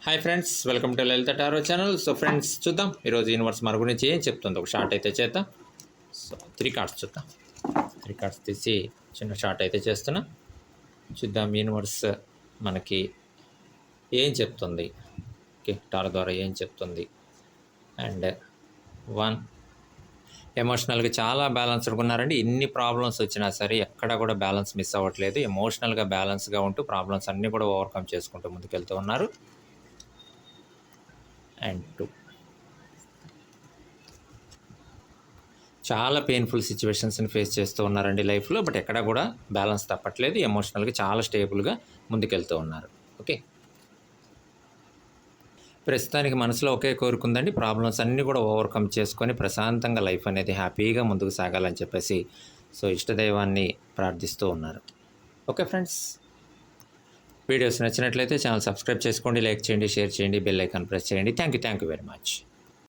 Hi friends, welcome to Lalitha tarot channel. So friends, చూద్దాం ఈరోజు universe మన గురించి ఏం చెప్తుంది. ఒక షార్ట్ అయితే చేద్దాం. సో 3 కార్డ్స్ చూద్దాం. 3 కార్డ్స్ తీసి చిన్న షార్ట్ అయితే చేస్తున్నా. చూద్దాం యూనివర్స్ మనకి ఏం చెప్తుంది. ఓకే, టారో ద్వారా ఏం చెప్తుంది. అండ్ 1, ఎమోషనల్గా చాలా బ్యాలెన్స్డ్గా ఉన్నారండి. ఎన్ని ప్రాబ్లమ్స్ వచ్చినా సరే ఎక్కడా కూడా బ్యాలెన్స్ మిస్ అవ్వట్లేదు. ఎమోషనల్గా బ్యాలెన్స్గా ఉంటూ ప్రాబ్లమ్స్ అన్నీ కూడా ఓవర్కమ్ చేసుకుంటూ ముందుకెళ్తూ ఉన్నారు. అండ్ 2, చాలా పెయిన్ఫుల్ సిచ్యువేషన్స్ని ఫేస్ చేస్తూ ఉన్నారండి లైఫ్లో. బట్ ఎక్కడా కూడా బ్యాలెన్స్ తప్పట్లేదు. ఎమోషనల్గా చాలా స్టేబుల్గా ముందుకెళ్తూ ఉన్నారు. ఓకే, ప్రస్తుతానికి మనసులో ఒకే కోరుకుందండి, ప్రాబ్లమ్స్ అన్నీ కూడా ఓవర్కమ్ చేసుకొని ప్రశాంతంగా లైఫ్ అనేది హ్యాపీగా ముందుకు సాగాలని చెప్పేసి సో ఇష్టదైవాన్ని ప్రార్థిస్తూ ఉన్నారు. ఓకే ఫ్రెండ్స్, వీడియోస్ నచ్చినట్లయితే ఛానల్ సబ్స్క్రైబ్ చేసుకోండి, లైక్ చేయండి, షేర్ చేయండి, బెల్ ఐకాన్ ప్రెస్ చేయండి. Thank you very much.